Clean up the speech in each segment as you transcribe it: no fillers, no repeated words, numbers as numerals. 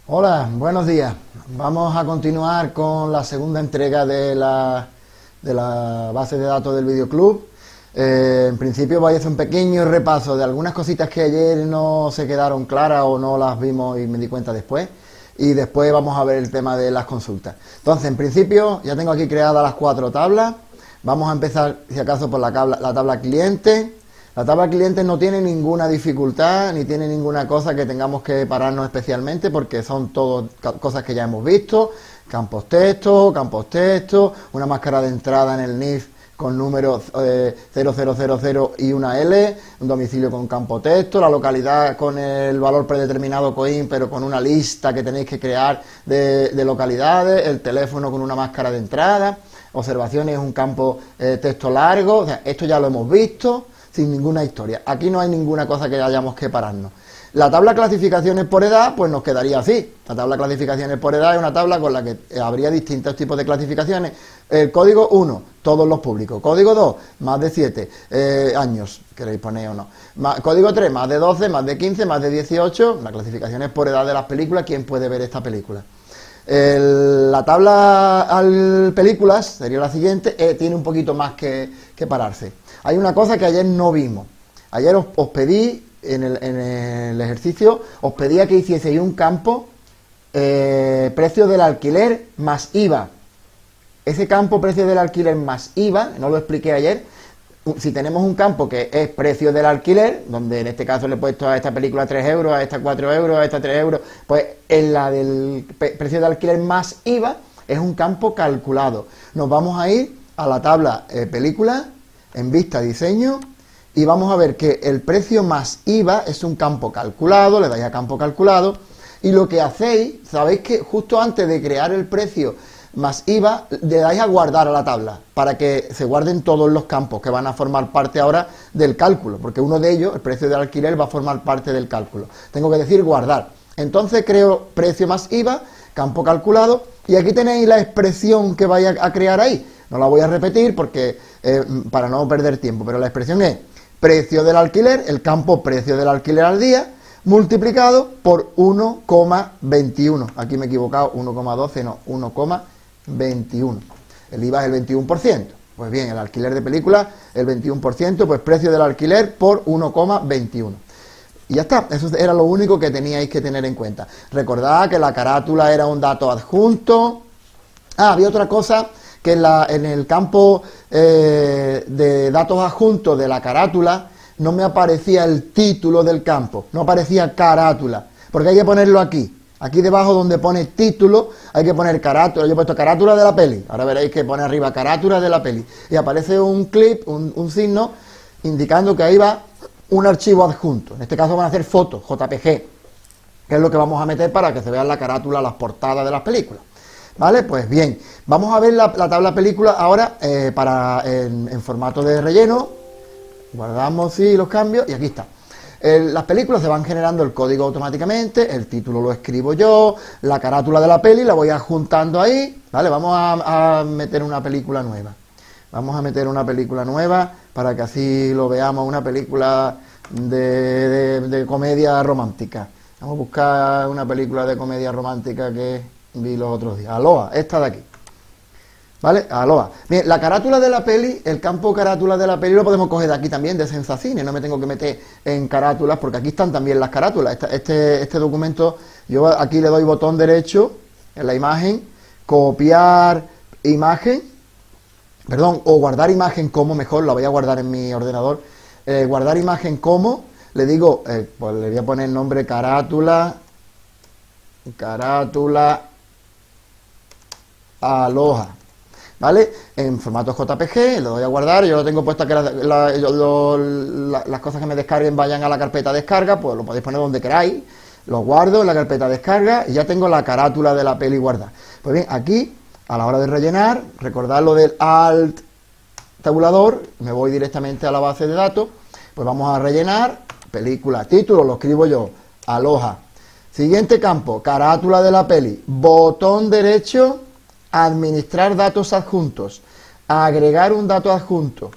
Hola, buenos días. Vamos a continuar con la segunda entrega de la base de datos del videoclub. En principio voy a hacer un pequeño repaso de algunas cositas que ayer no se quedaron claras o no las vimos y me di cuenta después. Y después vamos a ver el tema de las consultas. Entonces, en principio, ya tengo aquí creadas las 4 tablas. Vamos a empezar, si acaso, por la tabla cliente. La tabla cliente no tiene ninguna dificultad ni tiene ninguna cosa que tengamos que pararnos especialmente porque son todas cosas que ya hemos visto. Campos texto, una máscara de entrada en el NIF con número 0000 y una L, un domicilio con campo texto, la localidad con el valor predeterminado COIN pero con una lista que tenéis que crear de localidades, el teléfono con una máscara de entrada, observaciones, un campo texto largo, o sea, esto ya lo hemos visto sin ninguna historia. Aquí no hay ninguna cosa que hayamos que pararnos. La tabla clasificaciones por edad, pues nos quedaría así. La tabla clasificaciones por edad es una tabla con la que habría distintos tipos de clasificaciones. El código 1, todos los públicos. Código 2, más de 7 años, queréis poner o no. Código 3, más de 12, más de 15, más de 18. La clasificación es por edad de las películas. ¿Quién puede ver esta película? La tabla al películas, sería la siguiente, tiene un poquito más que pararse. Hay una cosa que ayer no vimos. Ayer os pedí, en el ejercicio, os pedía que hicieseis un campo precio del alquiler más IVA. Ese campo precio del alquiler más IVA, no lo expliqué ayer, si tenemos un campo que es precio del alquiler, donde en este caso le he puesto a esta película 3 euros, a esta 4 euros, a esta 3 euros, pues en la del precio de alquiler más IVA es un campo calculado. Nos vamos a ir a la tabla película, en vista diseño, y vamos a ver que el precio más IVA es un campo calculado, le dais a campo calculado, y lo que hacéis, sabéis que justo antes de crear el precio más IVA, le dais a guardar a la tabla, para que se guarden todos los campos que van a formar parte ahora del cálculo, porque uno de ellos, el precio del alquiler, va a formar parte del cálculo. Tengo que decir guardar. Entonces creo precio más IVA, campo calculado, y aquí tenéis la expresión que vais a crear ahí. No la voy a repetir porque para no perder tiempo, pero la expresión es precio del alquiler, el campo precio del alquiler al día, multiplicado por 1,21. Aquí me he equivocado, 1,12, no, 1,21. El IVA es el 21%. Pues bien, el alquiler de película, el 21%, pues precio del alquiler por 1,21. Y ya está, eso era lo único que teníais que tener en cuenta. Recordad que la carátula era un dato adjunto. Había otra cosa que en el campo de datos adjuntos de la carátula no me aparecía el título del campo, no aparecía carátula, porque hay que ponerlo aquí. Aquí debajo donde pone título hay que poner carátula. Yo he puesto carátula de la peli, ahora veréis que pone arriba carátula de la peli. Y aparece un clip, un signo, indicando que ahí va un archivo adjunto. En este caso van a ser fotos, JPG, que es lo que vamos a meter para que se vean la carátula, las portadas de las películas. ¿Vale? Pues bien, vamos a ver la tabla película ahora en formato de relleno. Guardamos los cambios y aquí está. Las películas se van generando el código automáticamente, el título lo escribo yo, la carátula de la peli la voy adjuntando ahí. ¿Vale? Vamos a meter una película nueva. Vamos a meter una película nueva para que así lo veamos, una película de comedia romántica. Vamos a buscar una película de comedia romántica que vi los otros días. Aloha, esta de aquí. ¿Vale? Aloha. Bien, la carátula de la peli, el campo carátula de la peli lo podemos coger de aquí también, de Sensacine. No me tengo que meter en carátulas porque aquí están también las carátulas. Este documento, yo aquí le doy botón derecho en la imagen, copiar imagen, perdón, o guardar imagen como, mejor, la voy a guardar en mi ordenador. Guardar imagen como, le digo, pues le voy a poner nombre carátula Aloha, ¿vale? En formato JPG, lo doy a guardar, yo lo tengo puesto que las cosas que me descarguen vayan a la carpeta descarga, pues lo podéis poner donde queráis, lo guardo en la carpeta descarga y ya tengo la carátula de la peli guardada. Pues bien, aquí, a la hora de rellenar, recordad lo del Alt tabulador, me voy directamente a la base de datos, pues vamos a rellenar, película, título, lo escribo yo, Aloha. Siguiente campo, carátula de la peli, botón derecho, administrar datos adjuntos, agregar un dato adjunto.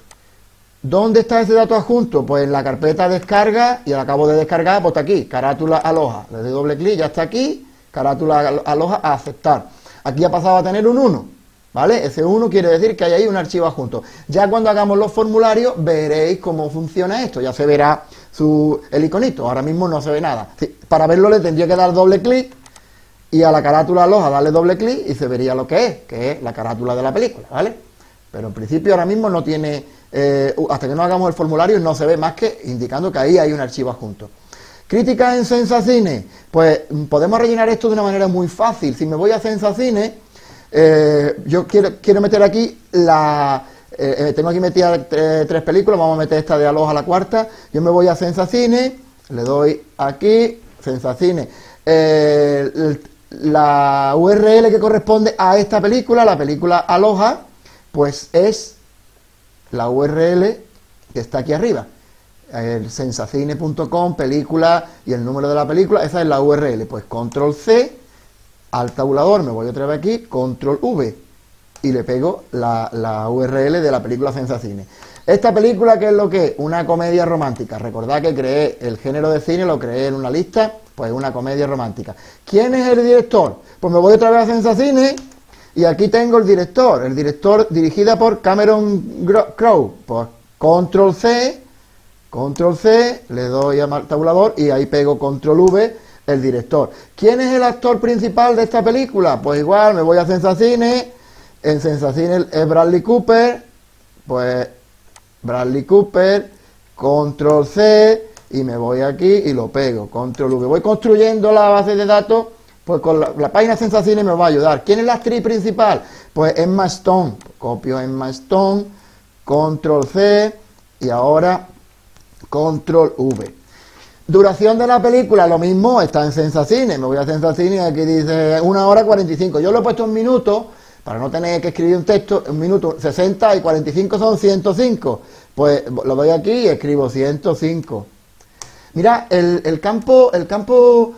¿Dónde está ese dato adjunto? Pues en la carpeta descarga y lo acabo de descargar, pues está aquí, carátula Aloha. Le doy doble clic, ya está aquí, carátula aloja a aceptar. Aquí ha pasado a tener un 1, ¿vale? Ese 1 quiere decir que hay ahí un archivo adjunto. Ya cuando hagamos los formularios veréis cómo funciona esto, ya se verá el iconito, ahora mismo no se ve nada. Sí, para verlo le tendría que dar doble clic y a la carátula aloja darle doble clic y se vería lo que es la carátula de la película, ¿vale? Pero en principio ahora mismo no tiene, hasta que no hagamos el formulario no se ve más que indicando que ahí hay un archivo adjunto. Críticas en Sensacine, pues podemos rellenar esto de una manera muy fácil. Si me voy a Sensacine, yo quiero meter aquí tengo aquí metidas tres películas, vamos a meter esta de Aloha, la cuarta. Yo me voy a Sensacine, le doy aquí, Sensacine, la URL que corresponde a esta película, la película Aloha, pues es la URL que está aquí arriba. El sensacine.com, película y el número de la película, esa es la URL. Pues control C, al tabulador, me voy otra vez aquí, control V y le pego la URL de la película Sensacine. Esta película, ¿qué es lo que es? Una comedia romántica. Recordad que creé el género de cine, lo creé en una lista, pues una comedia romántica. ¿Quién es el director? Pues me voy otra vez a Sensacine y aquí tengo el director dirigida por Cameron Crowe. Pues control C, le doy al tabulador y ahí pego control V, el director. ¿Quién es el actor principal de esta película? Pues igual me voy a Sensacine, en Sensacine es Bradley Cooper, pues Bradley Cooper, control C y me voy aquí y lo pego, control V. Voy construyendo la base de datos, pues con la página Sensacine me va a ayudar. ¿Quién es la actriz principal? Pues Emma Stone, copio Emma Stone, control C y ahora control V. Duración de la película, lo mismo, está en Sensacine. Me voy a Sensacine y aquí dice 1 hora 45. Yo lo he puesto en minutos para no tener que escribir un texto. Un minuto 60 y 45 son 105. Pues lo doy aquí y escribo 105. Mira, el campo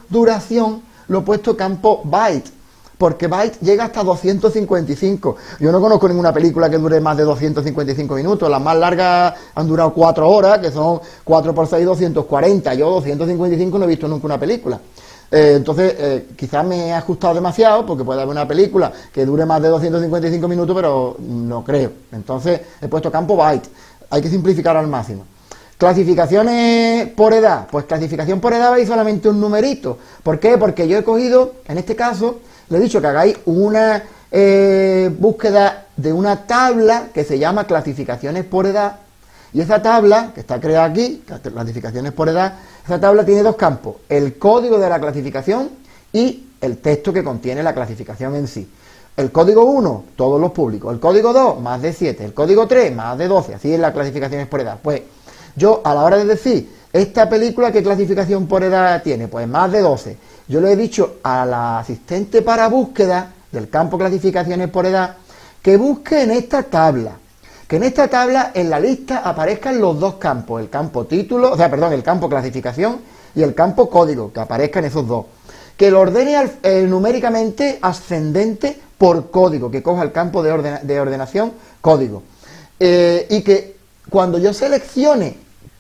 duración lo he puesto campo byte, porque byte llega hasta 255. Yo no conozco ninguna película que dure más de 255 minutos. Las más largas han durado 4 horas, que son 4 por 6, 240. Yo 255 no he visto nunca una película. Entonces, quizás me he ajustado demasiado, porque puede haber una película que dure más de 255 minutos, pero no creo. Entonces, he puesto campo byte. Hay que simplificar al máximo. Clasificaciones por edad. Pues clasificación por edad veis solamente un numerito. ¿Por qué? Porque yo he cogido, en este caso, le he dicho que hagáis una búsqueda de una tabla que se llama clasificaciones por edad, y esa tabla, que está creada aquí, clasificaciones por edad, esa tabla tiene dos campos, el código de la clasificación y el texto que contiene la clasificación en sí. El código 1, todos los públicos, el código 2, más de 7, el código 3, más de 12, así es la clasificaciones por edad. Pues yo, a la hora de decir, esta película, ¿qué clasificación por edad tiene? Pues más de 12. Yo le he dicho a la asistente para búsqueda del campo clasificaciones por edad que busque en esta tabla. Que en esta tabla, en la lista, aparezcan los dos campos. El campo título, el campo clasificación y el campo código, que aparezcan esos dos. Que lo ordene numéricamente ascendente por código, que coja el campo de ordenación código. Y que cuando yo seleccione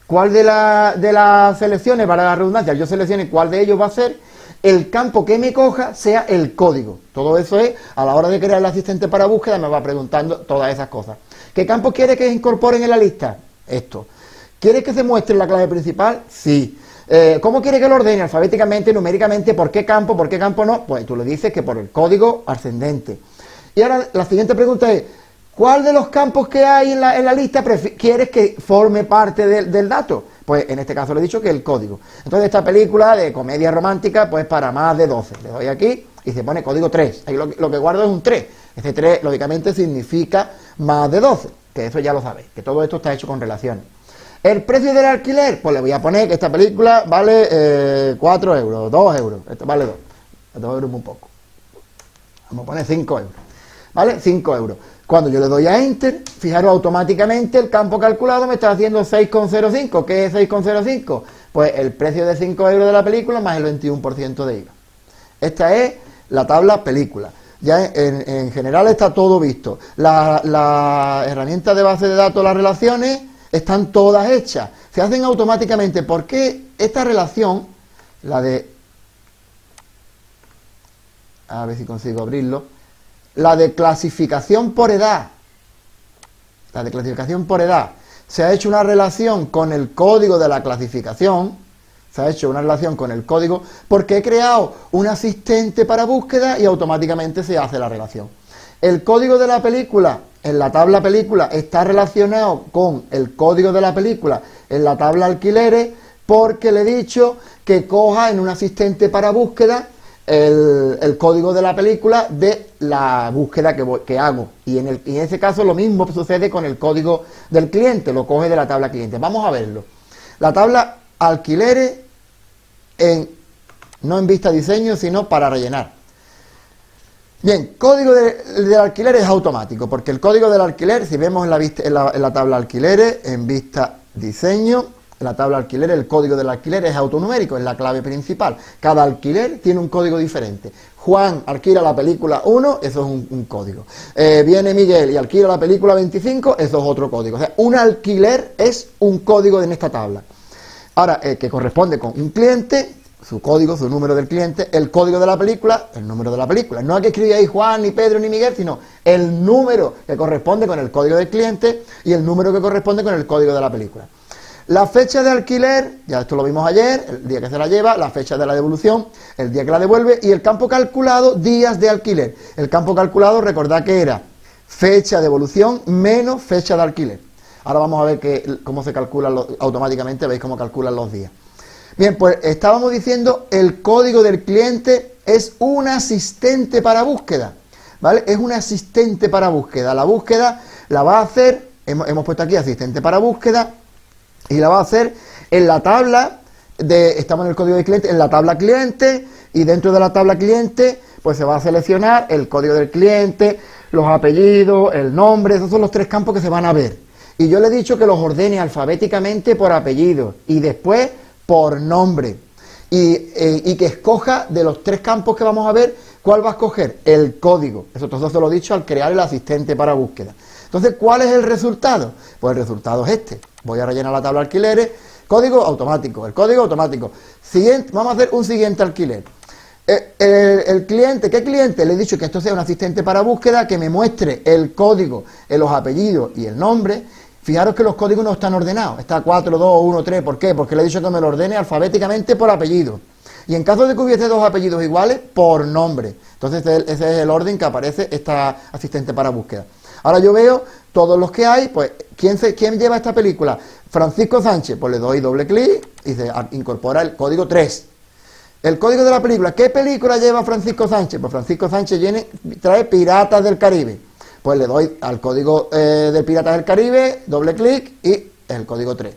cuál de las selecciones, para la redundancia, yo seleccione cuál de ellos va a ser, el campo que me coja sea el código. Todo eso es, a la hora de crear el asistente para búsqueda, me va preguntando todas esas cosas. ¿Qué campos quiere que incorporen en la lista? Esto. ¿Quiere que se muestre la clave principal? Sí. ¿Cómo quiere que lo ordene? Alfabéticamente, numéricamente, ¿por qué campo no? Pues tú le dices que por el código ascendente. Y ahora la siguiente pregunta es, ¿cuál de los campos que hay en la lista quieres que forme parte del dato? Pues en este caso le he dicho que el código. Entonces esta película de comedia romántica, pues para más de 12. Le doy aquí y se pone código 3. Ahí lo que guardo es un 3. Este 3 lógicamente significa más de 12, que eso ya lo sabéis, que todo esto está hecho con relaciones. El precio del alquiler, pues le voy a poner que esta película vale 4 euros, 2 euros. Esto vale 2. 2 euros muy poco. Vamos a poner 5 euros. ¿Vale? 5 euros. Cuando yo le doy a Enter, fijaros, automáticamente el campo calculado me está haciendo 6,05. ¿Qué es 6,05? Pues el precio de 5 euros de la película más el 21% de IVA. Esta es la tabla película. Ya en general está todo visto. La herramienta de base de datos, las relaciones, están todas hechas. Se hacen automáticamente. ¿Por qué esta relación, la de a ver si consigo abrirlo, la de clasificación por edad. La de clasificación por edad. Se ha hecho una relación con el código de la clasificación, se ha hecho una relación con el código, porque he creado un asistente para búsqueda y automáticamente se hace la relación. El código de la película, en la tabla película, está relacionado con el código de la película en la tabla alquileres, porque le he dicho que coja en un asistente para búsqueda el código de la película de la búsqueda que hago. Y en ese caso lo mismo sucede con el código del cliente, lo coge de la tabla cliente. Vamos a verlo. La tabla alquileres, no en vista diseño, sino para rellenar. Bien, código del alquiler es automático, porque el código del alquiler, si vemos en la tabla alquileres, en vista diseño, en la tabla alquiler, el código del alquiler es autonumérico, es la clave principal. Cada alquiler tiene un código diferente. Juan alquila la película 1, eso es un código. Viene Miguel y alquila la película 25, eso es otro código. O sea, un alquiler es un código en esta tabla. Ahora, que corresponde con un cliente, su código, su número del cliente, el código de la película, el número de la película. No hay que escribir ahí Juan, ni Pedro, ni Miguel, sino el número que corresponde con el código del cliente y el número que corresponde con el código de la película. La fecha de alquiler, ya esto lo vimos ayer, el día que se la lleva, la fecha de la devolución, el día que la devuelve, y el campo calculado, días de alquiler. El campo calculado, recordad que era fecha de devolución menos fecha de alquiler. Ahora vamos a ver cómo se calcula automáticamente, veis cómo calculan los días. Bien, pues estábamos diciendo, el código del cliente es un asistente para búsqueda, ¿vale? Es un asistente para búsqueda. La búsqueda la va a hacer, hemos puesto aquí asistente para búsqueda, y la va a hacer en la tabla, estamos en el código del cliente, en la tabla cliente, y dentro de la tabla cliente, pues se va a seleccionar el código del cliente, los apellidos, el nombre, esos son los tres campos que se van a ver. Y yo le he dicho que los ordene alfabéticamente por apellido, y después por nombre, y que escoja de los tres campos que vamos a ver, ¿cuál va a escoger? El código. Eso todo se lo he dicho al crear el asistente para búsqueda. Entonces, ¿cuál es el resultado? Pues el resultado es este. Voy a rellenar la tabla alquileres, código automático, el código automático. Siguiente, vamos a hacer un siguiente alquiler. El cliente, ¿qué cliente? Le he dicho que esto sea un asistente para búsqueda, que me muestre el código, los apellidos y el nombre. Fijaros que los códigos no están ordenados, está 4, 2, 1, 3, ¿por qué? Porque le he dicho que me lo ordene alfabéticamente por apellido. Y en caso de que hubiese dos apellidos iguales, por nombre. Entonces ese es el orden que aparece esta asistente para búsqueda. Ahora yo veo todos los que hay, pues, ¿quién lleva esta película? Francisco Sánchez, pues le doy doble clic y se incorpora el código 3. El código de la película, ¿qué película lleva Francisco Sánchez? Pues Francisco Sánchez trae Piratas del Caribe. Pues le doy al código de Piratas del Caribe, doble clic y el código 3.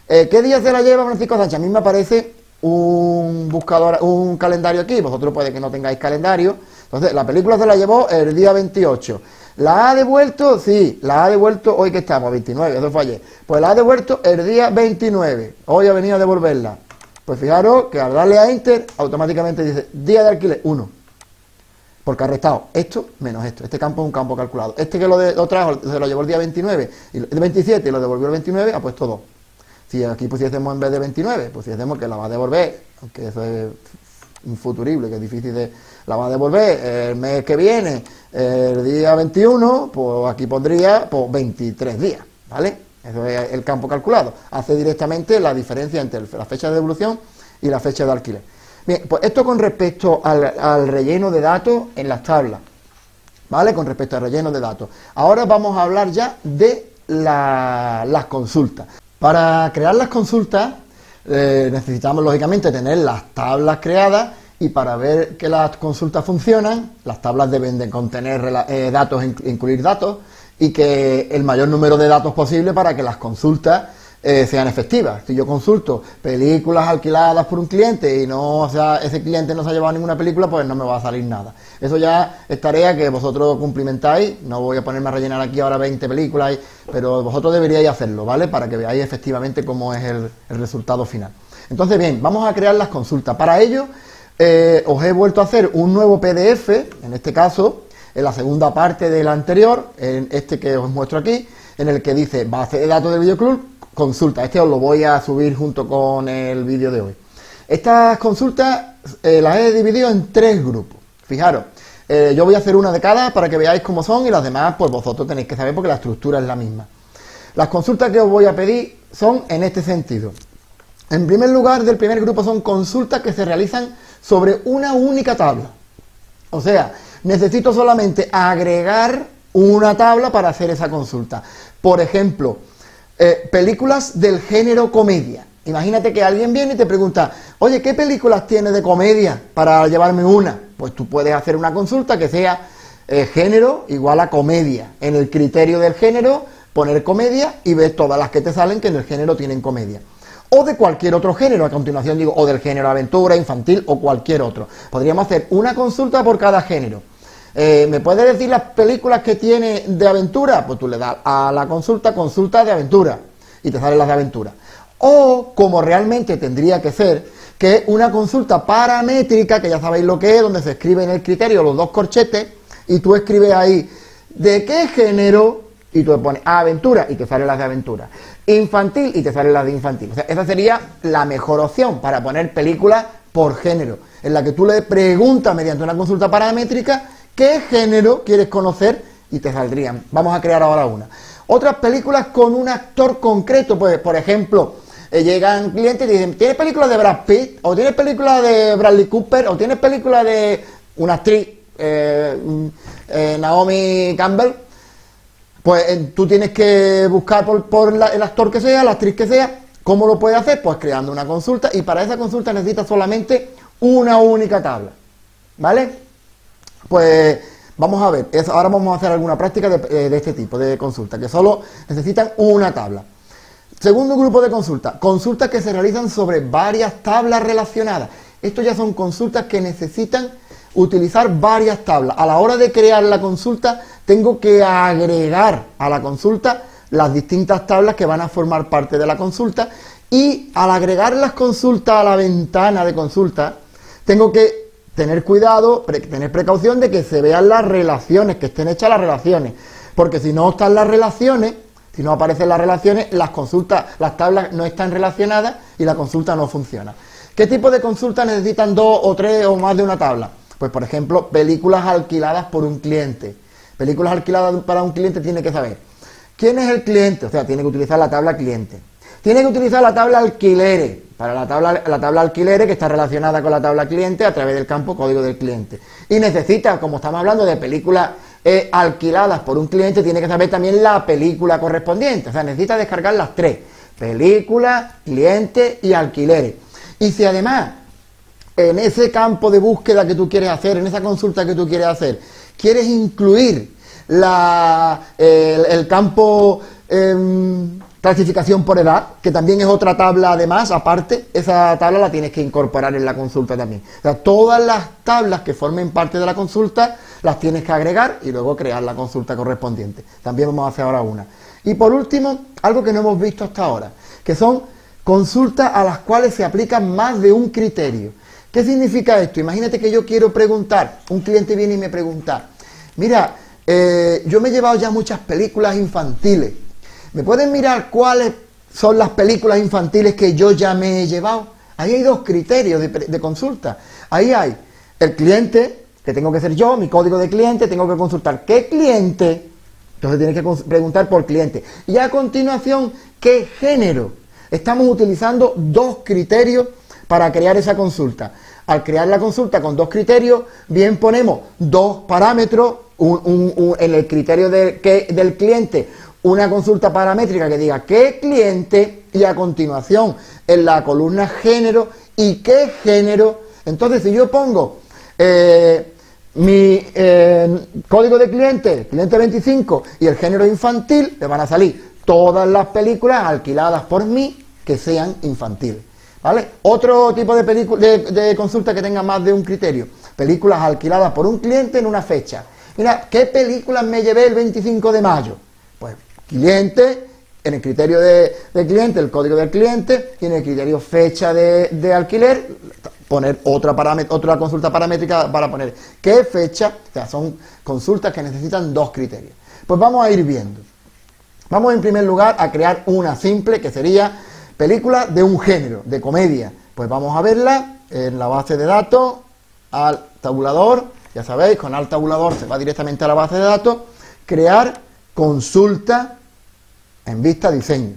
¿Qué día se la lleva Francisco Sánchez? A mí me aparece un buscador, un calendario aquí, vosotros puede que no tengáis calendario. Entonces, la película se la llevó el día 28. ¿La ha devuelto? Sí, la ha devuelto hoy que estamos, 29, eso fue ayer. Pues la ha devuelto el día 29, hoy ha venido a devolverla. Pues fijaros que al darle a Enter, automáticamente dice, día de alquiler, 1. Porque ha restado esto menos esto. Este campo es un campo calculado. Este que lo trajo, se lo llevó el día 29, el 27 y lo devolvió el 29, ha puesto 2. Si aquí pusiésemos en vez de 29, pusiésemos que la va a devolver, aunque eso es infuturible, que es difícil de... La va a devolver el mes que viene, el día 21, pues aquí pondría pues 23 días, ¿vale? Eso es el campo calculado. Hace directamente la diferencia entre la fecha de devolución y la fecha de alquiler. Bien, pues esto con respecto al relleno de datos en las tablas, ¿vale? Con respecto al relleno de datos. Ahora vamos a hablar ya de las consultas. Para crear las consultas necesitamos lógicamente tener las tablas creadas, y para ver que las consultas funcionan, las tablas deben de contener datos, incluir datos, y que el mayor número de datos posible para que las consultas sean efectivas. Si yo consulto películas alquiladas por un cliente y no, o sea, ese cliente no se ha llevado ninguna película, pues no me va a salir nada. Eso ya es tarea que vosotros cumplimentáis. No voy a ponerme a rellenar aquí ahora 20 películas, pero vosotros deberíais hacerlo, ¿vale? Para que veáis efectivamente cómo es el resultado final. Entonces, bien, vamos a crear las consultas. Para ello, os he vuelto a hacer un nuevo PDF, en este caso, en la segunda parte del anterior, en este que os muestro aquí, en el que dice base de datos del videoclub, consulta. Este os lo voy a subir junto con el vídeo de hoy. Estas consultas las he dividido en 3 grupos. Fijaros, Yo voy a hacer una de cada para que veáis cómo son y las demás pues vosotros tenéis que saber porque la estructura es la misma. Las consultas que os voy a pedir son en este sentido. En primer lugar, del primer grupo son consultas que se realizan sobre una única tabla. O sea, necesito solamente agregar una tabla para hacer esa consulta. Por ejemplo, películas del género comedia. Imagínate que alguien viene y te pregunta, oye, ¿qué películas tienes de comedia para llevarme una? Pues tú puedes hacer una consulta que sea género igual a comedia. En el criterio del género, poner comedia y ves todas las que te salen que en el género tienen comedia. O de cualquier otro género, a continuación digo, o del género aventura, infantil o cualquier otro. Podríamos hacer una consulta por cada género. ¿Me puedes decir las películas que tiene de aventura? Pues tú le das a la consulta de aventura y te salen las de aventura. O, como realmente tendría que ser, que es una consulta paramétrica, que ya sabéis lo que es, donde se escribe en el criterio los dos corchetes y tú escribes ahí de qué género y tú le pones aventura y te salen las de aventura, infantil y te salen las de infantil. O sea, esa sería la mejor opción para poner películas por género, en la que tú le preguntas mediante una consulta paramétrica qué género quieres conocer y te saldrían. Vamos a crear ahora una. Otras películas con un actor concreto, pues por ejemplo, llegan clientes y dicen, ¿tienes películas de Brad Pitt? ¿O tienes películas de Bradley Cooper? ¿O tienes películas de una actriz, Naomi Campbell? Pues tú tienes que buscar por el actor que sea, la actriz que sea. ¿Cómo lo puedes hacer? Pues creando una consulta, y para esa consulta necesitas solamente una única tabla, ¿vale? Pues vamos a ver, ahora vamos a hacer alguna práctica de este tipo de consulta, que solo necesitan una tabla. Segundo grupo de consultas, consultas que se realizan sobre varias tablas relacionadas. Estos ya son consultas que necesitan utilizar varias tablas. A la hora de crear la consulta, tengo que agregar a la consulta las distintas tablas que van a formar parte de la consulta, y al agregar las consultas a la ventana de consulta, tengo que tener cuidado, tener precaución de que se vean las relaciones, que estén hechas las relaciones, porque si no están las relaciones, si no aparecen las relaciones, las tablas no están relacionadas y la consulta no funciona. ¿Qué tipo de consultas necesitan dos o tres o más de una tabla? Pues por ejemplo, películas alquiladas por un cliente. Películas alquiladas para un cliente tiene que saber quién es el cliente, o sea, tiene que utilizar la tabla cliente. Tiene que utilizar la tabla alquileres, para la tabla alquileres que está relacionada con la tabla cliente a través del campo código del cliente. Y necesita, como estamos hablando de películas alquiladas por un cliente, tiene que saber también la película correspondiente. O sea, necesita descargar las tres: película, cliente y alquileres. Y si además en ese campo de búsqueda que tú quieres hacer, en esa consulta que tú quieres hacer, quieres incluir el campo clasificación por edad, que también es otra tabla además, aparte, esa tabla la tienes que incorporar en la consulta también. O sea, todas las tablas que formen parte de la consulta las tienes que agregar y luego crear la consulta correspondiente. También vamos a hacer ahora una. Y por último, algo que no hemos visto hasta ahora, que son consultas a las cuales se aplican más de un criterio. ¿Qué significa esto? Imagínate que yo quiero preguntar, un cliente viene y me pregunta, mira, yo me he llevado ya muchas películas infantiles. ¿Me pueden mirar cuáles son las películas infantiles que yo ya me he llevado? Ahí hay dos criterios de consulta. Ahí hay el cliente, que tengo que ser yo, mi código de cliente, tengo que consultar qué cliente, entonces tienes que preguntar por cliente. Y a continuación, ¿qué género? Estamos utilizando dos criterios para crear esa consulta. Al crear la consulta con dos criterios, bien ponemos dos parámetros, en el criterio del cliente, una consulta paramétrica que diga qué cliente, y a continuación en la columna género y qué género. Entonces, si yo pongo mi código de cliente 25 y el género infantil, me van a salir todas las películas alquiladas por mí que sean infantiles, ¿vale? Otro tipo de consulta que tenga más de un criterio: películas alquiladas por un cliente en una fecha. Mira, ¿qué películas me llevé el 25 de mayo? Pues cliente, en el criterio de cliente, el código del cliente, y en el criterio fecha de alquiler, poner otra consulta paramétrica para poner qué fecha. O sea, son consultas que necesitan dos criterios. Pues vamos a ir viendo. Vamos en primer lugar a crear una simple, que sería película de un género, de comedia. Pues vamos a verla en la base de datos, al tabulador, ya sabéis, con Alt tabulador se va directamente a la base de datos, crear consulta en vista diseño.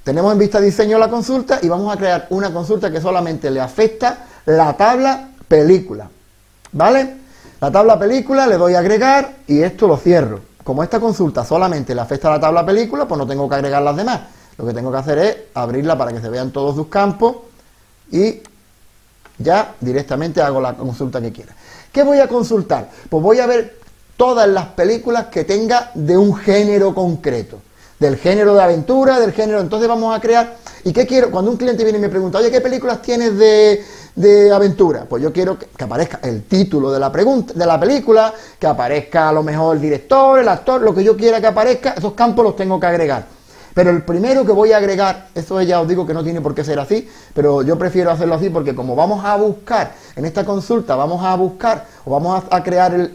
Tenemos en vista diseño la consulta y vamos a crear una consulta que solamente le afecta la tabla película, ¿vale? La tabla película le doy a agregar y esto lo cierro. Como esta consulta solamente le afecta a la tabla película, pues no tengo que agregar las demás. Lo que tengo que hacer es abrirla para que se vean todos sus campos y ya directamente hago la consulta que quiera. ¿Qué voy a consultar? Pues voy a ver todas las películas que tenga de un género concreto. Del género de aventura, del género... Entonces vamos a crear... ¿Y qué quiero? Cuando un cliente viene y me pregunta, oye, ¿qué películas tienes de aventura? Pues yo quiero que aparezca el título de la película, que aparezca a lo mejor el director, el actor, lo que yo quiera que aparezca, esos campos los tengo que agregar. Pero el primero que voy a agregar, eso ya os digo que no tiene por qué ser así, pero yo prefiero hacerlo así porque como vamos a buscar, en esta consulta vamos a buscar, o vamos a crear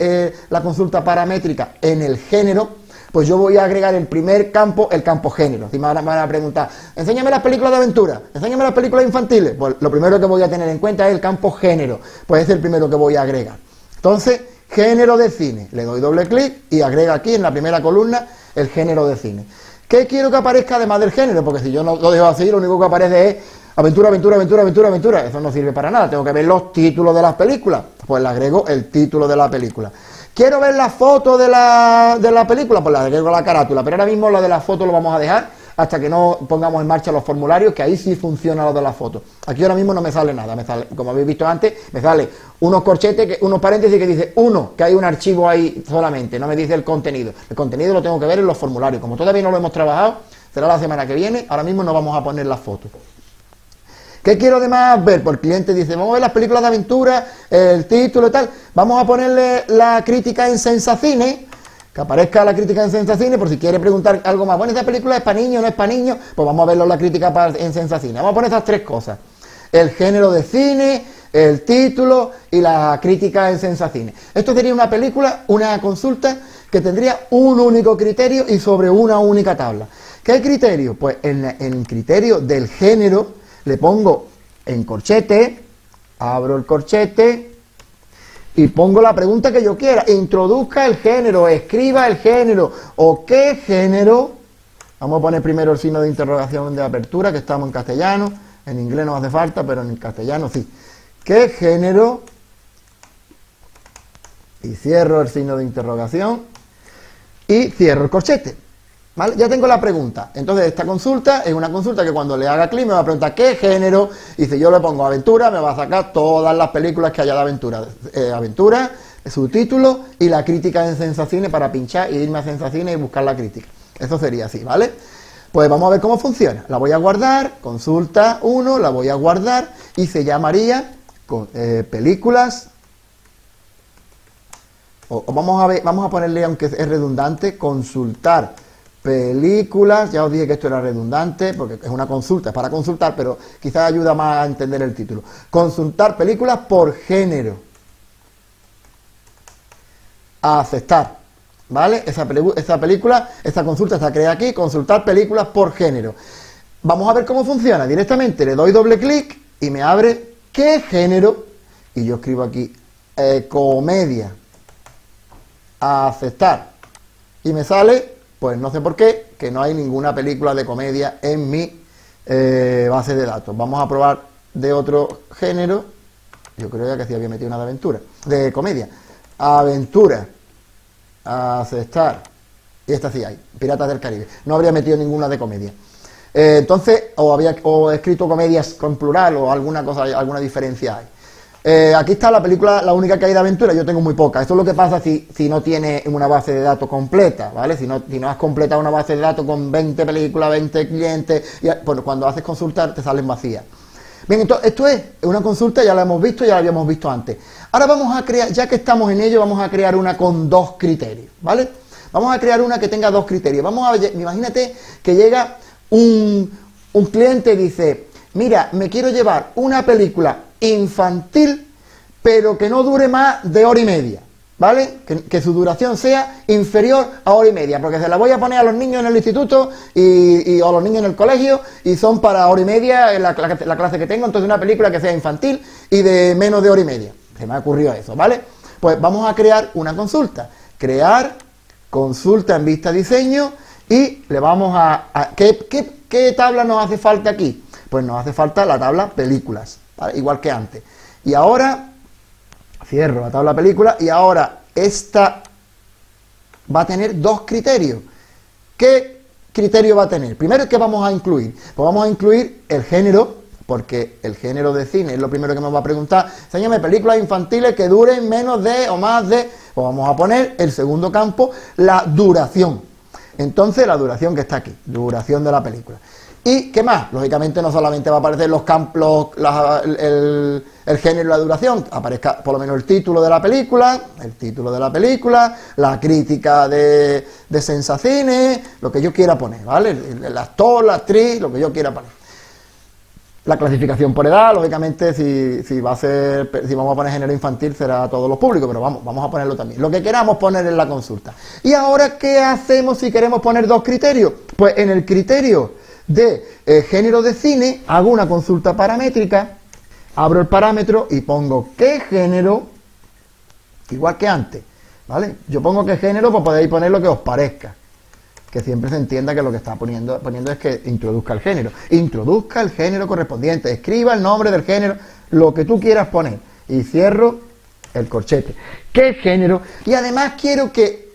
la consulta paramétrica en el género, pues yo voy a agregar el primer campo, el campo género. Si me van a preguntar, enséñame las películas de aventura, enséñame las películas infantiles, pues lo primero que voy a tener en cuenta es el campo género, pues es el primero que voy a agregar. Entonces, género de cine, le doy doble clic y agrego aquí en la primera columna el género de cine. ¿Qué quiero que aparezca además del género? Porque si yo no lo dejo así, lo único que aparece es aventura, aventura, aventura, aventura, aventura. Eso no sirve para nada, tengo que ver los títulos de las películas, pues le agrego el título de la película. ¿Quiero ver la foto de la película? Pues le agrego la carátula, pero ahora mismo lo de la foto lo vamos a dejar hasta que no pongamos en marcha los formularios, que ahí sí funciona lo de la foto. Aquí ahora mismo no me sale nada, me sale, como habéis visto antes, me sale unos corchetes, unos paréntesis que dice uno, que hay un archivo ahí solamente, no me dice el contenido. El contenido lo tengo que ver en los formularios, como todavía no lo hemos trabajado, será la semana que viene, ahora mismo no vamos a poner las fotos. ¿Qué quiero además ver? Pues el cliente dice, vamos a ver las películas de aventura, el título y tal, vamos a ponerle la crítica en Sensacine, que aparezca la crítica en Sensacine, por si quiere preguntar algo más. Bueno, ¿esta película es para niños, no es para niños? Pues vamos a verlo la crítica en Sensacine. Vamos a poner esas tres cosas, el género de cine, el título y la crítica en Sensacine. Esto sería una película, una consulta que tendría un único criterio y sobre una única tabla. ¿Qué criterio? Pues en el criterio del género le pongo en corchete, abro el corchete y pongo la pregunta que yo quiera. Introduzca el género, escriba el género o qué género. Vamos a poner primero el signo de interrogación de apertura, que estamos en castellano. En inglés no hace falta, pero en el castellano sí. ¿Qué género? Y cierro el signo de interrogación y cierro el corchete. ¿Vale? Ya tengo la pregunta. Entonces esta consulta es una consulta que cuando le haga clic me va a preguntar qué género, y si yo le pongo aventura me va a sacar todas las películas que haya de aventura. Aventura, su título y la crítica en Sensacine para pinchar y irme a Sensacine y buscar la crítica. Eso sería así, ¿vale? Pues vamos a ver cómo funciona. La voy a guardar, consulta 1, la voy a guardar y se llamaría películas. O vamos a ver, vamos a ponerle, aunque es redundante, consultar películas. Ya os dije que esto era redundante porque es una consulta, es para consultar, pero quizás ayuda más a entender el título. Consultar películas por género. A aceptar, ¿vale? Esta película, esta consulta está creada aquí, consultar películas por género. Vamos a ver cómo funciona. Directamente le doy doble clic y me abre qué género, y yo escribo aquí comedia. A aceptar. Y me sale, pues no sé por qué, que no hay ninguna película de comedia en mi base de datos. Vamos a probar de otro género. Yo creo que sí había metido una de aventura, de comedia. Aventura. Aceptar. Y esta sí hay, Piratas del Caribe. No habría metido ninguna de comedia. Entonces, o he escrito comedias con plural o alguna cosa, alguna diferencia hay. Aquí está la película, la única que hay de aventura. Yo tengo muy poca. Esto es lo que pasa si no tienes una base de datos completa, ¿vale? Si no has completado una base de datos con 20 películas, 20 clientes, pues cuando haces consultar te salen vacías. Bien, entonces esto es una consulta, ya la hemos visto, ya la habíamos visto antes. Ahora vamos a crear, ya que estamos en ello, vamos a crear una con dos criterios, ¿vale? Vamos a crear una que tenga dos criterios. Imagínate que llega un cliente y dice, mira, me quiero llevar una película infantil, pero que no dure más de hora y media, ¿vale? Que su duración sea inferior a hora y media, porque se la voy a poner a los niños en el instituto o a los niños en el colegio, y son para hora y media la clase que tengo. Entonces una película que sea infantil y de menos de hora y media. Se me ha ocurrido eso, ¿vale? Pues vamos a crear una consulta. Crear consulta en vista diseño y le vamos a ¿qué tabla nos hace falta aquí? Pues nos hace falta la tabla películas, ¿vale? Igual que antes. Y ahora cierro la tabla películas y ahora esta va a tener dos criterios. ¿Qué criterio va a tener? Primero, ¿qué vamos a incluir? Pues vamos a incluir el género, porque el género de cine es lo primero que nos va a preguntar. Enséñame películas infantiles que duren menos de o más de... Pues vamos a poner el segundo campo, la duración. Entonces, la duración que está aquí, duración de la película. ¿Y qué más? Lógicamente no solamente va a aparecer los campos, el género y la duración, aparezca por lo menos el título de la película, la crítica de Sensacine, lo que yo quiera poner, ¿vale? El actor, la actriz, lo que yo quiera poner. La clasificación por edad, lógicamente, si vamos a poner género infantil será a todos los públicos, pero vamos a ponerlo también. Lo que queramos poner en la consulta. ¿Y ahora qué hacemos si queremos poner dos criterios? Pues en el criterio de género de cine hago una consulta paramétrica, abro el parámetro y pongo qué género, igual que antes, ¿vale? Yo pongo qué género, pues podéis poner lo que os parezca. Que siempre se entienda que lo que está poniendo es que introduzca el género. Introduzca el género correspondiente, escriba el nombre del género, lo que tú quieras poner. Y cierro el corchete. ¿Qué género? Y además quiero que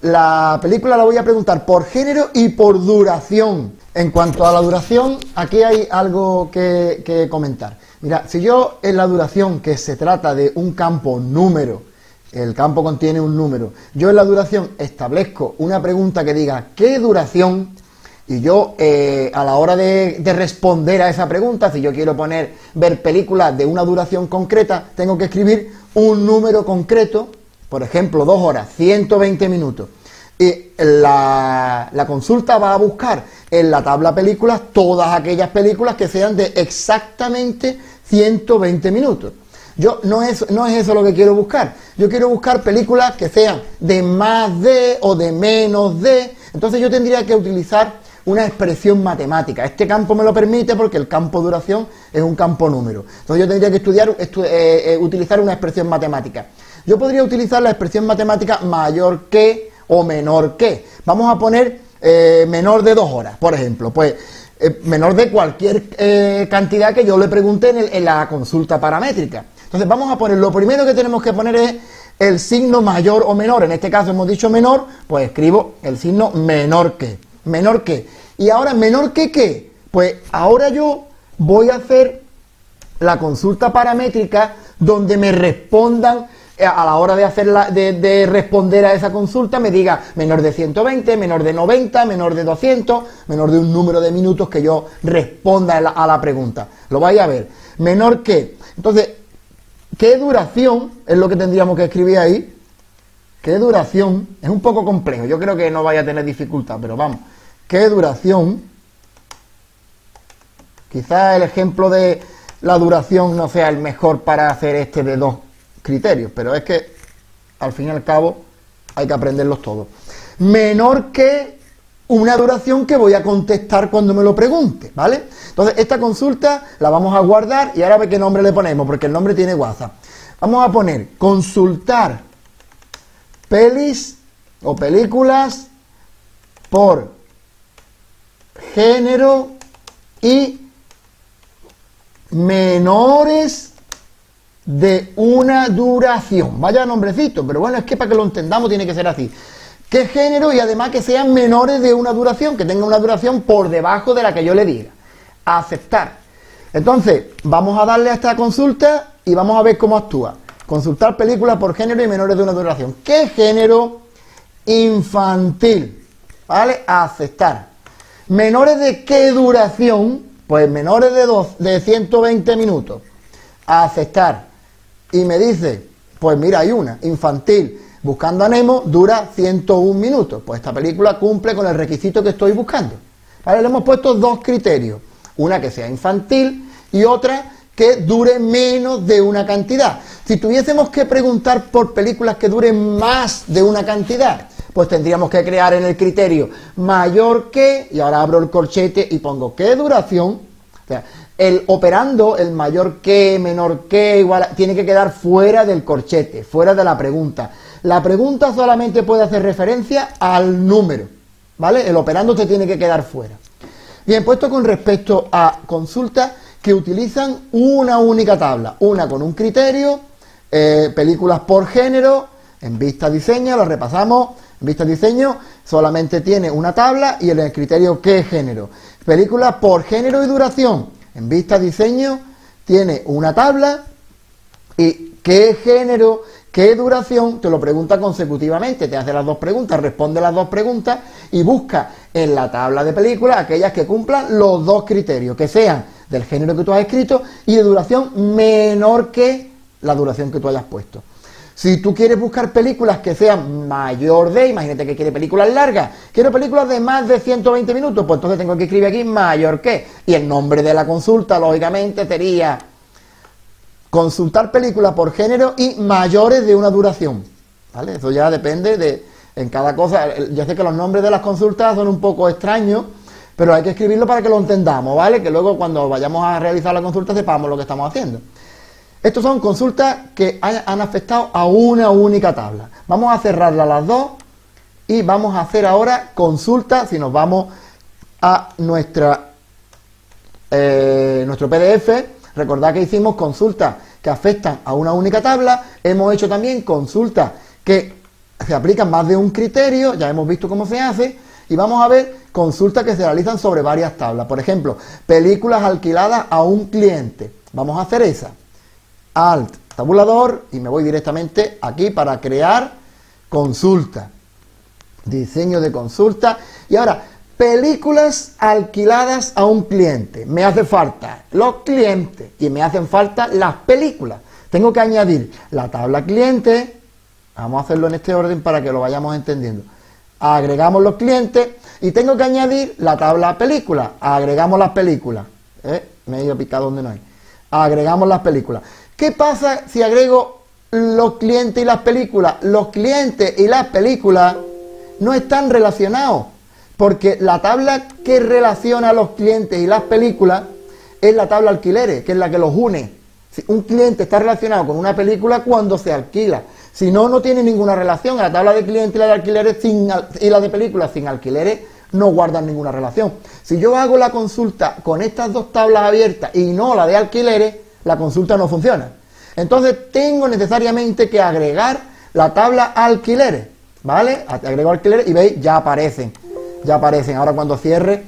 la película la voy a preguntar por género y por duración. En cuanto a la duración, aquí hay algo que comentar. Mira, si yo en la duración, que se trata de un campo número, el campo contiene un número, yo en la duración establezco una pregunta que diga ¿qué duración? Y yo a la hora de responder a esa pregunta, si yo quiero ver películas de una duración concreta, tengo que escribir un número concreto, por ejemplo 2 horas, 120 minutos. Y la consulta va a buscar en la tabla películas todas aquellas películas que sean de exactamente 120 minutos. No es eso lo que quiero buscar. Yo quiero buscar películas que sean de más de o de menos de. Entonces yo tendría que utilizar una expresión matemática. Este campo me lo permite porque el campo duración es un campo número. Entonces yo tendría que utilizar una expresión matemática. Yo podría utilizar la expresión matemática mayor que o menor que. Vamos a poner menor de 2 horas, por ejemplo. Pues menor de cualquier cantidad que yo le pregunte en la consulta paramétrica. Entonces vamos a poner, lo primero que tenemos que poner es el signo mayor o menor. En este caso hemos dicho menor, pues escribo el signo menor que. Menor que. Y ahora, ¿menor que qué? Pues ahora yo voy a hacer la consulta paramétrica donde me respondan, a la hora de responder a esa consulta, me diga menor de 120, menor de 90, menor de 200, menor de un número de minutos que yo responda a la pregunta. Lo vais a ver. Menor que. Entonces, ¿qué duración es lo que tendríamos que escribir ahí? ¿Qué duración? Es un poco complejo, yo creo que no vaya a tener dificultad, pero vamos. ¿Qué duración? Quizás el ejemplo de la duración no sea el mejor para hacer de 2 criterios, pero es que al fin y al cabo hay que aprenderlos todos. Menor que una duración que voy a contestar cuando me lo pregunte, ¿vale? Entonces esta consulta la vamos a guardar y ahora ve qué nombre le ponemos, porque el nombre tiene WhatsApp. Vamos a poner consultar pelis o películas por género y menores de una duración. Vaya nombrecito, pero bueno, es que para que lo entendamos tiene que ser así. ¿Qué género? Y además que sean menores de una duración, que tengan una duración por debajo de la que yo le diga. Aceptar. Entonces, vamos a darle a esta consulta y vamos a ver cómo actúa. Consultar películas por género y menores de una duración. ¿Qué género? Infantil. ¿Vale? Aceptar. ¿Menores de qué duración? Pues menores de 120 minutos. Aceptar. Y me dice, pues mira, hay una, infantil. Buscando a Nemo dura 101 minutos. Pues esta película cumple con el requisito que estoy buscando. ¿Vale? Le hemos puesto 2 criterios. Una que sea infantil y otra que dure menos de una cantidad. Si tuviésemos que preguntar por películas que duren más de una cantidad, pues tendríamos que crear en el criterio mayor que, y ahora abro el corchete y pongo qué duración, o sea, el operando, el mayor que, menor que, igual a, tiene que quedar fuera del corchete, fuera de la pregunta. La pregunta solamente puede hacer referencia al número, ¿vale? El operando te tiene que quedar fuera. Bien, puesto con respecto a consultas que utilizan una única tabla, una con un criterio, películas por género, en vista diseño, lo repasamos, en vista diseño solamente tiene una tabla y el criterio qué género. Películas por género y duración. En vista diseño tiene una tabla y qué género, qué duración, te lo pregunta consecutivamente, te hace las dos preguntas, responde las dos preguntas y busca en la tabla de películas aquellas que cumplan los dos criterios, que sean del género que tú has escrito y de duración menor que la duración que tú hayas puesto. Si tú quieres buscar películas que sean mayor de, imagínate que quiere películas largas, quiero películas de más de 120 minutos, pues entonces tengo que escribir aquí mayor que, y el nombre de la consulta, lógicamente, sería consultar películas por género y mayores de una duración, ¿vale? Eso ya depende de, en cada cosa, ya sé que los nombres de las consultas son un poco extraños, pero hay que escribirlo para que lo entendamos, ¿vale? Que luego cuando vayamos a realizar la consulta sepamos lo que estamos haciendo. Estos son consultas que han afectado a una única tabla. Vamos a cerrarlas las dos y vamos a hacer ahora consultas. Si nos vamos a nuestro PDF, recordad que hicimos consultas que afectan a una única tabla. Hemos hecho también consultas que se aplican más de un criterio, ya hemos visto cómo se hace. Y vamos a ver consultas que se realizan sobre varias tablas. Por ejemplo, películas alquiladas a un cliente. Vamos a hacer esa. Alt, tabulador, y me voy directamente aquí para crear consulta. Diseño de consulta. Y ahora, películas alquiladas a un cliente. Me hace falta los clientes y me hacen falta las películas. Tengo que añadir la tabla cliente. Vamos a hacerlo en este orden para que lo vayamos entendiendo. Agregamos los clientes y tengo que añadir la tabla película. Agregamos las películas. Me he ido a picar donde no hay. Agregamos las películas. ¿Qué pasa si agrego los clientes y las películas? Los clientes y las películas no están relacionados, porque la tabla que relaciona a los clientes y las películas es la tabla alquileres, que es la que los une. Si un cliente está relacionado con una película cuando se alquila, si no, no tiene ninguna relación. La tabla de clientes y la de alquileres y la de películas sin alquileres no guardan ninguna relación. Si yo hago la consulta con estas dos tablas abiertas y no la de alquileres, la consulta no funciona. Entonces tengo necesariamente que agregar la tabla alquileres, ¿vale? Agrego alquileres y veis, ya aparecen. Ahora cuando cierre,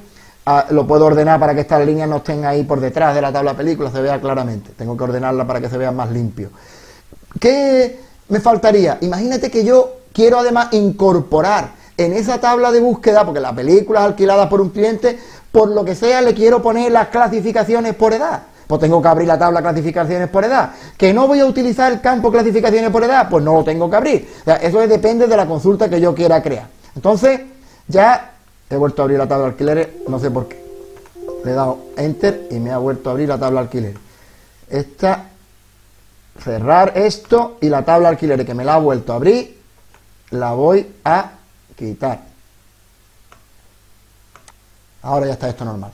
lo puedo ordenar para que estas líneas no estén ahí por detrás de la tabla película, se vea claramente. Tengo que ordenarla para que se vea más limpio. ¿Qué me faltaría? Imagínate que yo quiero además incorporar en esa tabla de búsqueda, porque la película es alquilada por un cliente, por lo que sea le quiero poner las clasificaciones por edad. Pues tengo que abrir la tabla clasificaciones por edad. ¿Que no voy a utilizar el campo clasificaciones por edad? Pues no lo tengo que abrir. O sea, eso depende de la consulta que yo quiera crear. Entonces, ya he vuelto a abrir la tabla de alquileres, no sé por qué. Le he dado Enter y me ha vuelto a abrir la tabla de alquileres. Cerrar esto y la tabla de alquileres que me la ha vuelto a abrir, la voy a quitar. Ahora ya está esto normal.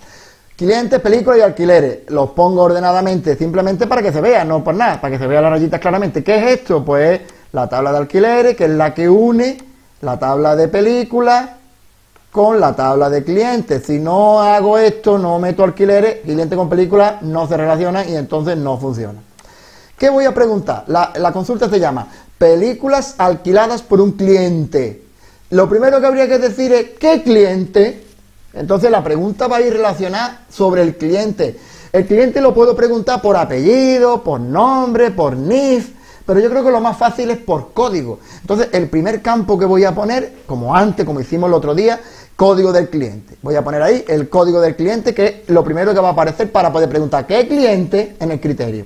Clientes, películas y alquileres. Los pongo ordenadamente simplemente para que se vea, no por nada, para que se vean las rayitas claramente. ¿Qué es esto? Pues la tabla de alquileres, que es la que une la tabla de películas con la tabla de clientes. Si no hago esto, no meto alquileres, cliente con películas no se relacionan y entonces no funciona. ¿Qué voy a preguntar? La consulta se llama películas alquiladas por un cliente. Lo primero que habría que decir es ¿qué cliente? Entonces la pregunta va a ir relacionada sobre el cliente. El cliente lo puedo preguntar por apellido, por nombre, por NIF, pero yo creo que lo más fácil es por código. Entonces el primer campo que voy a poner, como antes, como hicimos el otro día, código del cliente. Voy a poner ahí el código del cliente, que es lo primero que va a aparecer para poder preguntar ¿qué cliente? En el criterio.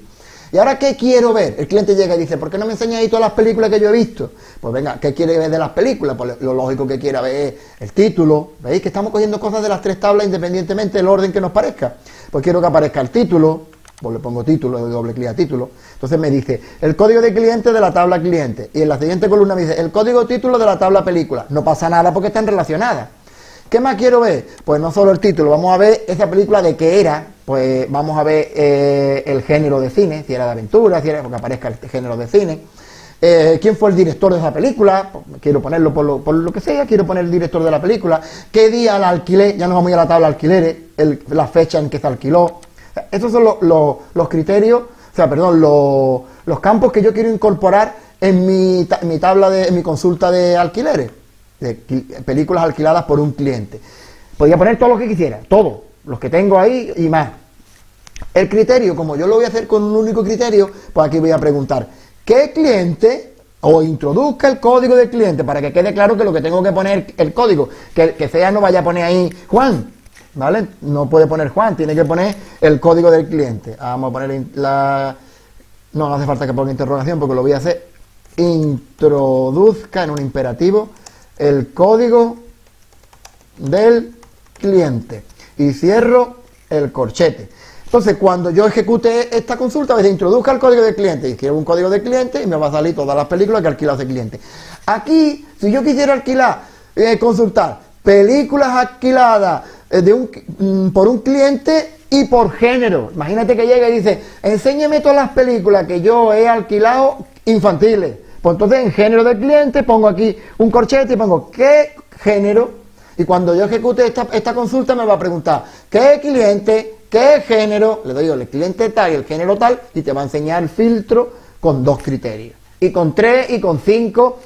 ¿Y ahora qué quiero ver? El cliente llega y dice, ¿por qué no me enseñas ahí todas las películas que yo he visto? Pues venga, ¿qué quiere ver de las películas? Pues lo lógico que quiera ver es el título. ¿Veis que estamos cogiendo cosas de las tres tablas independientemente del orden que nos parezca? Pues quiero que aparezca el título, pues le pongo título, de doble clic a título. Entonces me dice, el código de cliente de la tabla cliente. Y en la siguiente columna me dice, el código título de la tabla película. No pasa nada porque están relacionadas. ¿Qué más quiero ver? Pues no solo el título, vamos a ver esa película de qué era, pues vamos a ver el género de cine, si era de aventura, si era porque aparezca el género de cine. ¿Quién fue el director de esa película? Quiero ponerlo por lo que sea, quiero poner el director de la película. ¿Qué día la alquilé? Ya nos vamos a ir a la tabla de alquileres, la fecha en que se alquiló. Estos son los criterios, o sea, perdón, los campos que yo quiero incorporar en mi tabla, en mi consulta de alquileres, de películas alquiladas por un cliente. Podría poner todo lo que quisiera, todos los que tengo ahí y más. El criterio, como yo lo voy a hacer con un único criterio, pues aquí voy a preguntar, ¿qué cliente? O introduzca el código del cliente para que quede claro que lo que tengo que poner el código, que sea no vaya a poner ahí Juan, ¿vale? No puede poner Juan, tiene que poner el código del cliente. Vamos a poner no hace falta que ponga interrogación porque lo voy a hacer. Introduzca en un imperativo el código del cliente y cierro el corchete. Entonces, cuando yo ejecute esta consulta, me dice introduzca el código del cliente y quiero un código del cliente y me va a salir todas las películas que alquila ese cliente. Aquí, si yo quisiera alquilar, consultar películas alquiladas por un cliente y por género. Imagínate que llega y dice, enséñeme todas las películas que yo he alquilado infantiles. Pues entonces en género del cliente pongo aquí un corchete y pongo ¿qué género? Y cuando yo ejecute esta consulta me va a preguntar ¿qué cliente? ¿Qué género? Le doy el cliente tal y el género tal y te va a enseñar el filtro con 2 criterios. Y con 3 y con 5,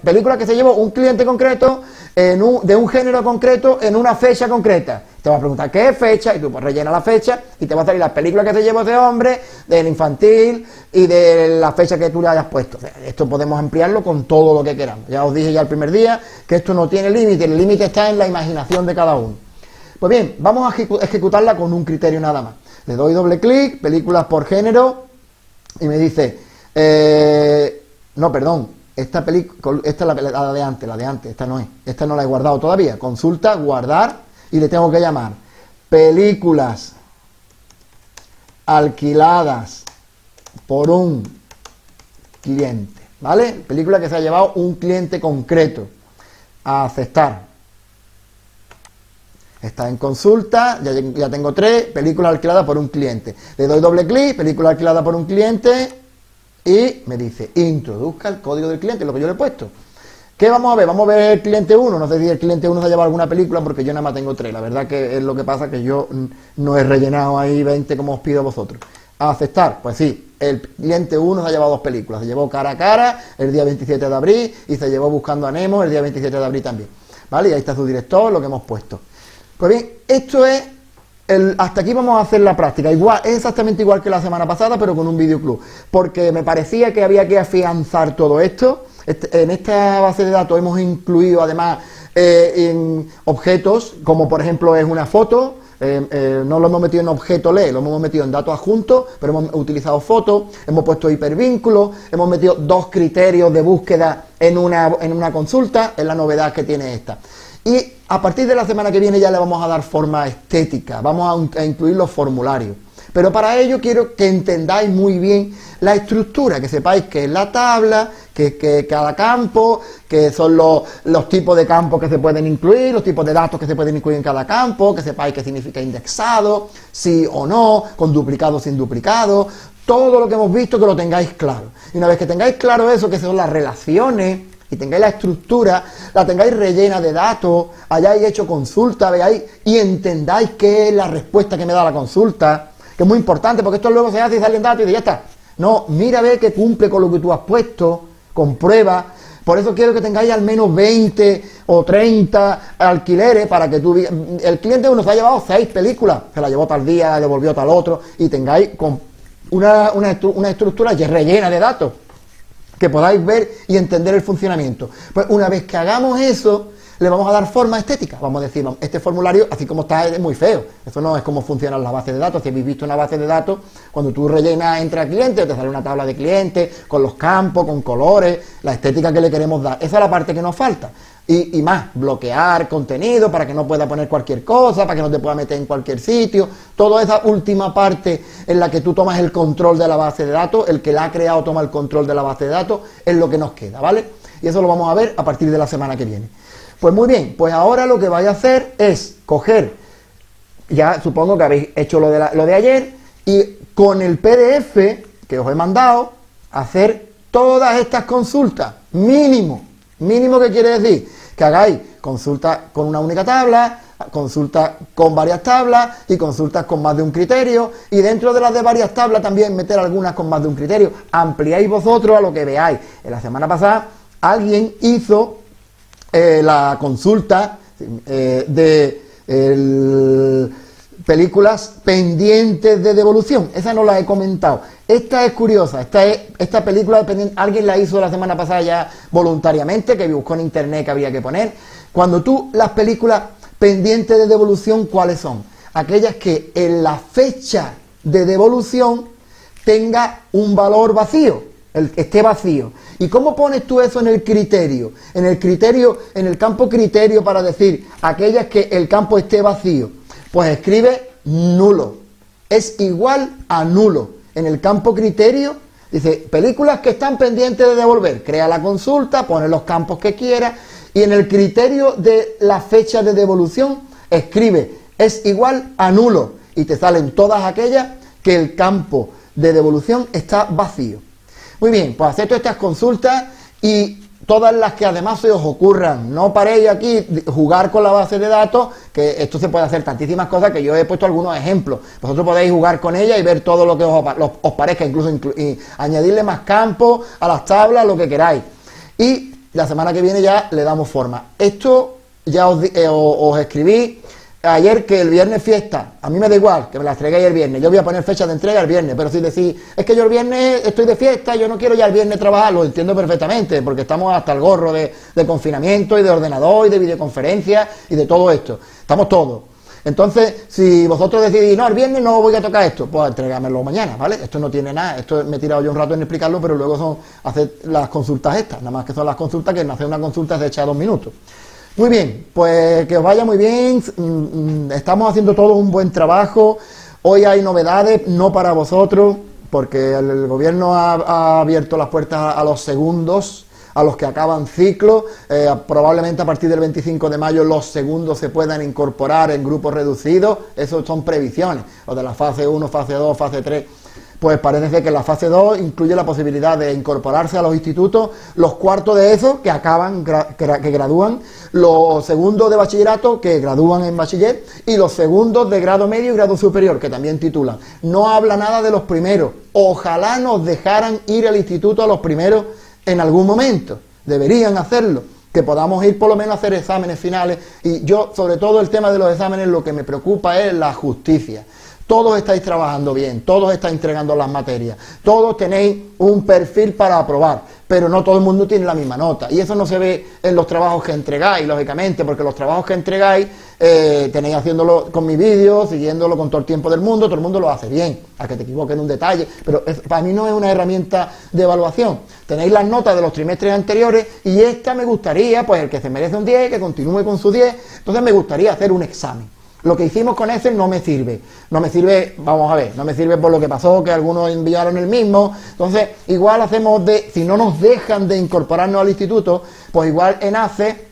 películas que se llevó un cliente concreto de un género concreto en una fecha concreta. Te va a preguntar qué fecha y tú pues rellenas la fecha y te va a salir las películas que se llevó ese hombre, del infantil y de la fecha que tú le hayas puesto. O sea, esto podemos ampliarlo con todo lo que queramos. Ya os dije ya el primer día que esto no tiene límite, el límite está en la imaginación de cada uno. Pues bien, vamos a ejecutarla con un criterio nada más. Le doy doble clic, películas por género y me dice, no, perdón, esta es la de antes, esta no es, esta no la he guardado todavía. Consulta, guardar y le tengo que llamar películas alquiladas por un cliente, ¿vale? Película que se ha llevado un cliente concreto. A aceptar. Está en consulta, ya tengo 3 películas alquiladas por un cliente. Le doy doble clic, película alquilada por un cliente y me dice, introduzca el código del cliente, lo que yo le he puesto. ¿Qué vamos a ver? Vamos a ver el cliente 1, no sé si el cliente 1 se ha llevado alguna película porque yo nada más tengo 3, la verdad que es lo que pasa que yo no he rellenado ahí 20 como os pido a vosotros. A aceptar, pues sí, el cliente 1 se ha llevado 2 películas, se llevó Cara a Cara el día 27 de abril y se llevó Buscando a Nemo el día 27 de abril también, ¿vale? Y ahí está su director, lo que hemos puesto. Pues bien, esto es, hasta aquí vamos a hacer la práctica, igual, es exactamente igual que la semana pasada, pero con un videoclub, porque me parecía que había que afianzar todo esto. En esta base de datos hemos incluido además en objetos, como por ejemplo es una foto, no lo hemos metido en objeto lee, lo hemos metido en datos adjuntos, pero hemos utilizado fotos, hemos puesto hipervínculos, hemos metido 2 criterios de búsqueda en una consulta, es la novedad que tiene esta. Y a partir de la semana que viene ya le vamos a dar forma estética, vamos a incluir los formularios. Pero para ello quiero que entendáis muy bien la estructura, que sepáis que es la tabla, que cada campo, que son los tipos de campos que se pueden incluir, los tipos de datos que se pueden incluir en cada campo, que sepáis qué significa indexado, sí o no, con duplicado o sin duplicado, todo lo que hemos visto que lo tengáis claro. Y una vez que tengáis claro eso, que son las relaciones, y tengáis la estructura, la tengáis rellena de datos, hayáis hecho consulta, veáis y entendáis qué es la respuesta que me da la consulta, que es muy importante, porque esto luego se hace y salen datos y dice, ya está. No, mira, ve que cumple con lo que tú has puesto, comprueba. Por eso quiero que tengáis al menos 20 o 30 alquileres para que tú... El cliente uno se ha llevado 6 películas, se la llevó tal día, devolvió tal otro, y tengáis con una estructura que rellena de datos, que podáis ver y entender el funcionamiento. Pues una vez que hagamos eso, le vamos a dar forma estética. Vamos a decir, este formulario, así como está, es muy feo. Eso no es como funcionan las bases de datos. Si habéis visto una base de datos, cuando tú rellenas entra cliente, te sale una tabla de clientes, con los campos, con colores, la estética que le queremos dar. Esa es la parte que nos falta. Y más, bloquear contenido para que no pueda poner cualquier cosa, para que no te pueda meter en cualquier sitio. Toda esa última parte en la que tú tomas el control de la base de datos, el que la ha creado toma el control de la base de datos, es lo que nos queda, ¿vale? Y eso lo vamos a ver a partir de la semana que viene. Pues muy bien, pues ahora lo que vais a hacer es coger ya supongo que habéis hecho lo de ayer, y con el PDF que os he mandado, hacer todas estas consultas, mínimo que quiere decir, que hagáis consultas con una única tabla, consultas con varias tablas y consultas con más de un criterio, y dentro de las de varias tablas también meter algunas con más de un criterio. Ampliáis vosotros a lo que veáis. En la semana pasada alguien hizo la consulta de películas pendientes de devolución. Esa no la he comentado. Esta es curiosa. Esta película alguien la hizo la semana pasada ya voluntariamente, que buscó en internet que había que poner. Cuando tú, las películas pendientes de devolución, ¿cuáles son? Aquellas que en la fecha de devolución tenga un valor vacío, esté vacío. ¿Y cómo pones tú eso en el criterio? En el campo criterio, para decir aquellas que el campo esté vacío, pues escribe nulo. Es igual a nulo. En el campo criterio dice películas que están pendientes de devolver. Crea la consulta, pone los campos que quiera, y en el criterio de la fecha de devolución escribe es igual a nulo, y te salen todas aquellas que el campo de devolución está vacío. Muy bien, pues haced todas estas consultas y todas las que además se os ocurran. No paréis aquí jugar con la base de datos, que esto se puede hacer tantísimas cosas que yo he puesto algunos ejemplos. Vosotros podéis jugar con ella y ver todo lo que os parezca, incluso añadirle más campos a las tablas, lo que queráis. Y la semana que viene ya le damos forma. Esto ya os escribí ayer, que el viernes fiesta. A mí me da igual que me las entreguéis el viernes. Yo voy a poner fecha de entrega el viernes, pero si decís, es que yo el viernes estoy de fiesta, yo no quiero ya el viernes trabajar, lo entiendo perfectamente, porque estamos hasta el gorro de confinamiento y de ordenador y de videoconferencia y de todo esto. Estamos todos. Entonces, si vosotros decidís, no, el viernes no voy a tocar esto, pues entregármelo mañana, ¿vale? Esto no tiene nada, esto me he tirado yo un rato en explicarlo, pero luego son hacer las consultas estas, nada más que son las consultas, que hacer una consulta se echa 2 minutos. Muy bien, pues que os vaya muy bien. Estamos haciendo todo un buen trabajo. Hoy hay novedades, no para vosotros, porque el gobierno ha abierto las puertas a los segundos, a los que acaban ciclo. Probablemente a partir del 25 de mayo los segundos se puedan incorporar en grupos reducidos. Eso son previsiones, los de la fase 1, fase 2, fase 3. Pues parece que la fase 2 incluye la posibilidad de incorporarse a los institutos los cuartos de ESO que acaban, que gradúan, los segundos de bachillerato que gradúan en bachiller, y los segundos de grado medio y grado superior que también titulan. No habla nada de los primeros. Ojalá nos dejaran ir al instituto a los primeros en algún momento. Deberían hacerlo, que podamos ir por lo menos a hacer exámenes finales. Y yo, sobre todo el tema de los exámenes, lo que me preocupa es la justicia. Todos estáis trabajando bien, todos estáis entregando las materias, todos tenéis un perfil para aprobar, pero no todo el mundo tiene la misma nota, y eso no se ve en los trabajos que entregáis, lógicamente, porque los trabajos que entregáis tenéis haciéndolo con mi vídeo, siguiéndolo con todo el tiempo del mundo, todo el mundo lo hace bien, a que te equivoques en un detalle, pero para mí no es una herramienta de evaluación. Tenéis las notas de los trimestres anteriores, y esta me gustaría, pues el que se merece un 10, que continúe con su 10, entonces me gustaría hacer un examen. Lo que hicimos con ese no me sirve, vamos a ver, no me sirve por lo que pasó, que algunos enviaron el mismo. Entonces, igual hacemos si no nos dejan de incorporarnos al instituto, pues igual en ACE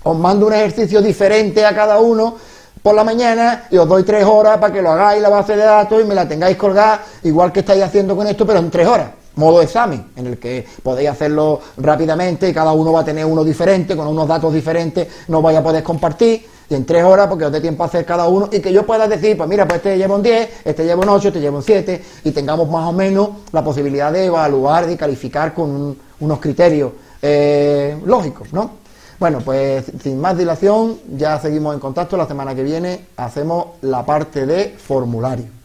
os mando un ejercicio diferente a cada uno por la mañana y os doy 3 horas para que lo hagáis la base de datos y me la tengáis colgada, igual que estáis haciendo con esto, pero en 3 horas. Modo examen, en el que podéis hacerlo rápidamente y cada uno va a tener uno diferente, con unos datos diferentes, no vais a poder compartir, y en 3 horas, porque os dé tiempo a hacer cada uno, y que yo pueda decir, pues mira, pues este lleva un 10, este lleva un 8, este lleva un 7, y tengamos más o menos la posibilidad de evaluar y calificar con unos criterios lógicos, ¿no? Bueno, pues sin más dilación, ya seguimos en contacto. La semana que viene hacemos la parte de formulario.